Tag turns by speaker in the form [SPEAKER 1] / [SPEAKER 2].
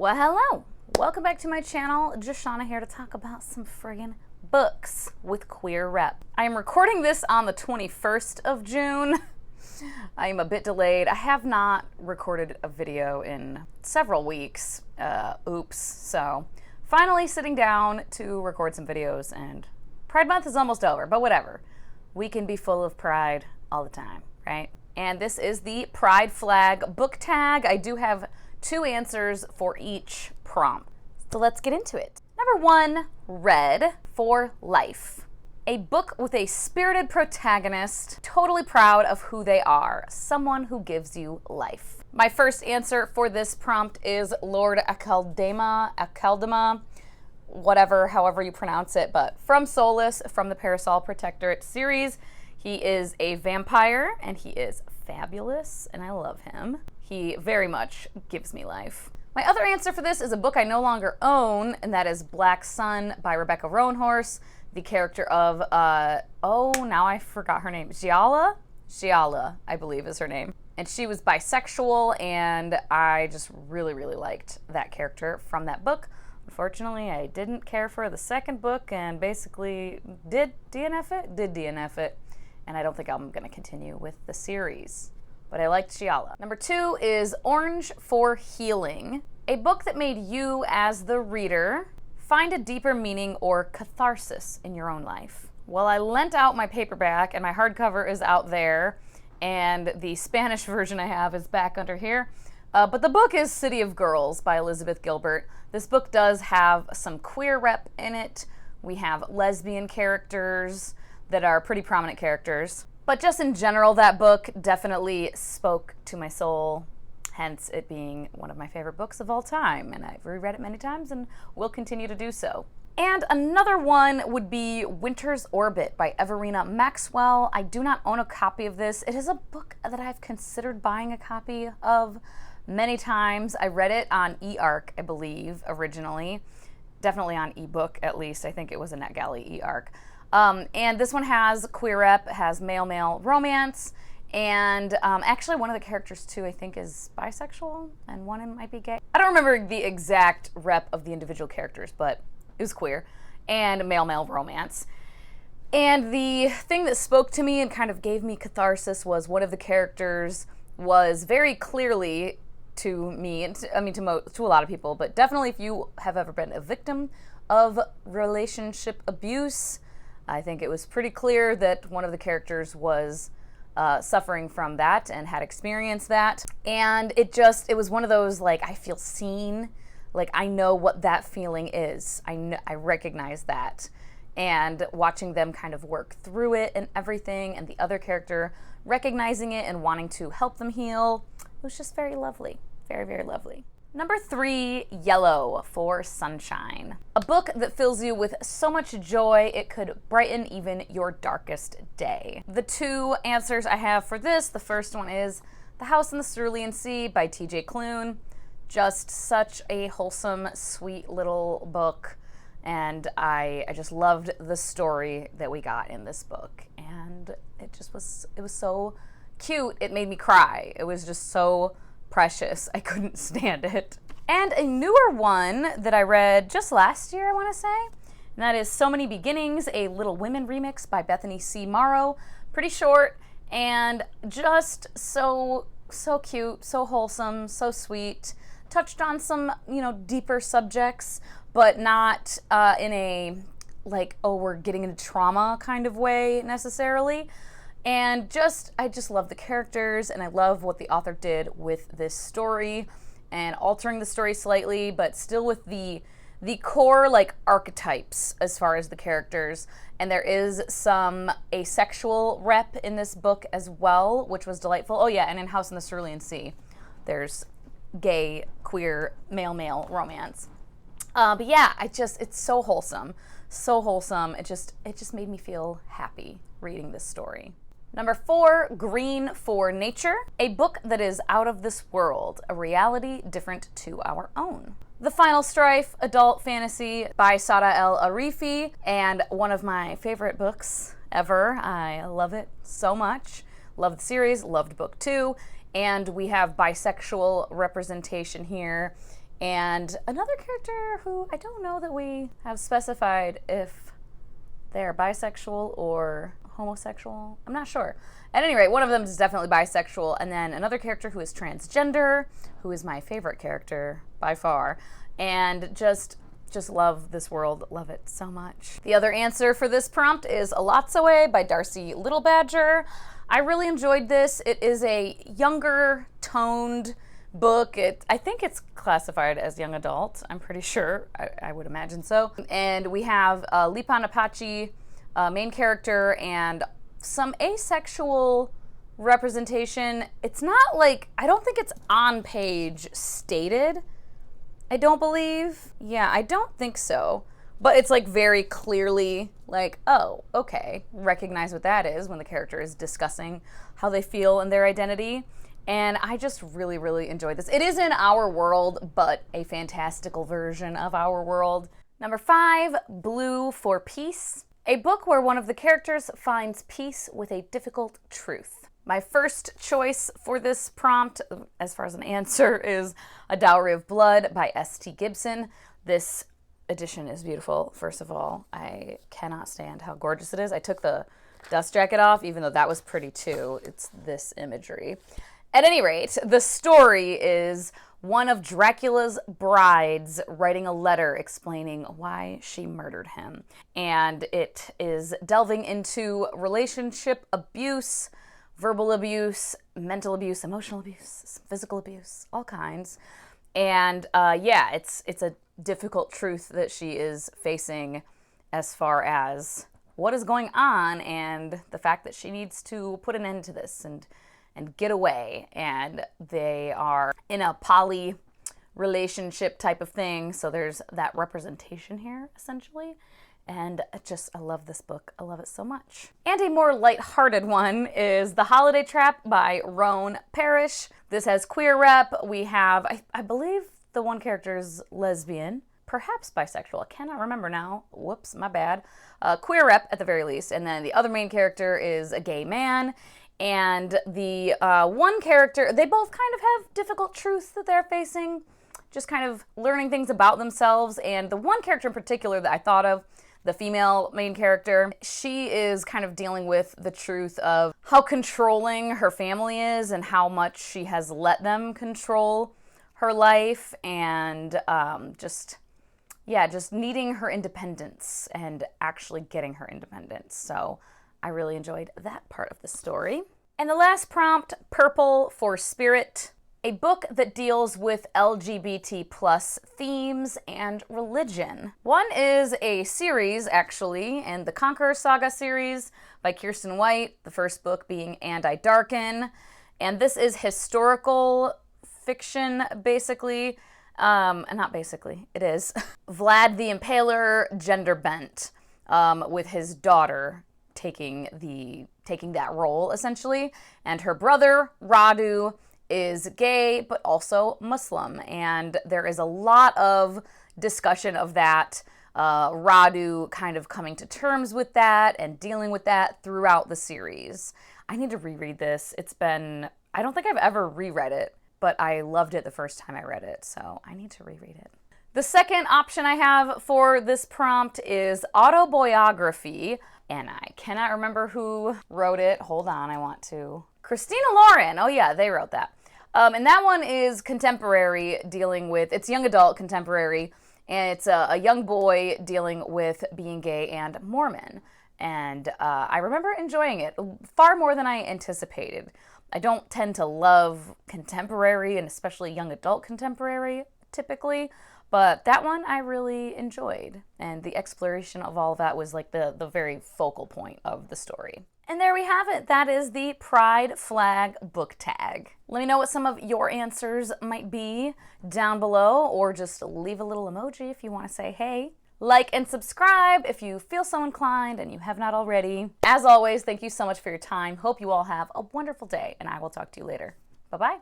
[SPEAKER 1] Well, hello. Welcome back to my channel. Just Shauna here to talk about some friggin' books with queer rep. I am recording this on the 21st of June. I am a bit delayed. I have not recorded a video in several weeks. Oops. So finally sitting down to record some videos, and Pride Month is almost over, but whatever. We can be full of pride all the time, right? And this is the Pride Flag book tag. I do have 2 answers for each prompt. So let's get into it. Number 1, Red for Life. A book with a spirited protagonist, totally proud of who they are, someone who gives you life. My first answer for this prompt is Lord Akaldama, whatever, however you pronounce it, but from Solus, from the Parasol Protectorate series. He is a vampire, and he is fabulous, and I love him. He very much gives me life. My other answer for this is a book I no longer own, and that is Black Sun by Rebecca Roanhorse, the character of, now I forgot her name, Giala, I believe is her name. And she was bisexual, and I just really, really liked that character from that book. Unfortunately, I didn't care for the second book and basically did DNF it, and I don't think I'm gonna continue with the series. But I liked Giala. Number 2 is Orange for Healing, a book that made you, as the reader, find a deeper meaning or catharsis in your own life. Well, I lent out my paperback, and my hardcover is out there, and the Spanish version I have is back under here. But the book is City of Girls by Elizabeth Gilbert. This book does have some queer rep in it. We have lesbian characters that are pretty prominent characters. But just in general, that book definitely spoke to my soul, hence it being one of my favorite books of all time. And I've reread it many times and will continue to do so. And another one would be Winter's Orbit by Everina Maxwell. I do not own a copy of this. It is a book that I've considered buying a copy of many times. I read it on eARC, I believe, originally. Definitely on ebook, at least. I think it was a NetGalley eARC. And this one has queer rep, has male-male romance, and actually one of the characters too I think is bisexual, and one might be gay. I don't remember the exact rep of the individual characters, but it was queer, and male-male romance. And the thing that spoke to me and kind of gave me catharsis was one of the characters was very clearly to me, and to a lot of people, but definitely if you have ever been a victim of relationship abuse, I think it was pretty clear that one of the characters was suffering from that and had experienced that. And it was one of those, like, I feel seen, like I know what that feeling is. I recognize that. And watching them kind of work through it and everything, and the other character recognizing it and wanting to help them heal, it was just very lovely. Very, very lovely. Number 3, Yellow for Sunshine. A book that fills you with so much joy it could brighten even your darkest day. The 2 answers I have for this, the first one is The House in the Cerulean Sea by T.J. Klune. Just such a wholesome, sweet little book, and I just loved the story that we got in this book. And it was so cute, it made me cry. It was just so precious. I couldn't stand it. And a newer one that I read just last year, I want to say, and that is So Many Beginnings, a Little Women remix by Bethany C. Morrow. Pretty short and just so cute, so wholesome, so sweet. Touched on some, deeper subjects, but not in a like, oh, we're getting into trauma kind of way necessarily. And I just love the characters, and I love what the author did with this story, and altering the story slightly, but still with the core, like, archetypes as far as the characters. And there is some asexual rep in this book as well, which was delightful. Oh yeah, and in House in the Cerulean Sea, there's gay, queer, male-male romance. But yeah, it's so wholesome. So wholesome. It just made me feel happy reading this story. Number 4, Green for Nature, a book that is out of this world, a reality different to our own. The Final Strife, adult fantasy by Sada El Arifi, and one of my favorite books ever. I love it so much. Love the series, loved book 2, and we have bisexual representation here And another character who I don't know that we have specified if they're bisexual or homosexual. I'm not sure. At any rate, one of them is definitely bisexual, and then another character who is transgender, who is my favorite character by far, and just love this world, love it so much. The other answer for this prompt is A Lot's Away by Darcy Littlebadger. I really enjoyed this. It is a younger toned book. I think it's classified as young adult. I'm pretty sure. I would imagine so. And we have Lipan Apache, main character, and some asexual representation. It's not like, I don't think it's on page stated. I don't believe. Yeah, I don't think so. But it's like very clearly like, oh, okay, recognize what that is when the character is discussing how they feel and their identity. And I just really, really enjoyed this. It is in Our World, but a fantastical version of Our World. Number 5, Blue for Peace. A book where one of the characters finds peace with a difficult truth. My first choice for this prompt, as far as an answer, is A Dowry of Blood by S.T. Gibson. This edition is beautiful, first of all. I cannot stand how gorgeous it is. I took the dust jacket off, even though that was pretty too. It's this imagery. At any rate, the story is one of Dracula's brides writing a letter explaining why she murdered him. And it is delving into relationship abuse, verbal abuse, mental abuse, emotional abuse, physical abuse, all kinds. And yeah, it's a difficult truth that she is facing as far as what is going on and the fact that she needs to put an end to this and get away. And they are in a poly relationship type of thing, so there's that representation here, essentially. And I love this book. I love it so much. And a more lighthearted one is The Holiday Trap by Roan Parrish. This has queer rep. We have, I believe the one character is lesbian, perhaps bisexual. I cannot remember now. Whoops, my bad. Queer rep at the very least. And then the other main character is a gay man. And the one character, they both kind of have difficult truths that they're facing, just kind of learning things about themselves. And the one character in particular that I thought of, the female main character, she is kind of dealing with the truth of how controlling her family is and how much she has let them control her life, and just needing her independence and actually getting her independence. So I really enjoyed that part of the story. And the last prompt, Purple for Spirit, a book that deals with LGBT plus themes and religion. One is a series, actually, and the Conqueror Saga series by Kiersten White, the first book being And I Darken. And this is historical fiction, basically. Not basically, it is. Vlad the Impaler, gender bent, with his daughter taking that role, essentially. And her brother, Radu, is gay, but also Muslim. And there is a lot of discussion of that. Radu kind of coming to terms with that and dealing with that throughout the series. I need to reread this. I don't think I've ever reread it, but I loved it the first time I read it, so I need to reread it. The second option I have for this prompt is autobiography, and I cannot remember who wrote it. Hold on, I want to. Christina Lauren. Oh yeah, they wrote that. And that one is contemporary, it's young adult contemporary, and it's a young boy dealing with being gay and Mormon. And I remember enjoying it far more than I anticipated. I don't tend to love contemporary, and especially young adult contemporary, typically, but that one I really enjoyed. And the exploration of all of that was like the very focal point of the story. And there we have it. That is the Pride Flag book tag. Let me know what some of your answers might be down below, or just leave a little emoji if you want to say hey. Like and subscribe if you feel so inclined and you have not already. As always, thank you so much for your time. Hope you all have a wonderful day, and I will talk to you later. Bye-bye.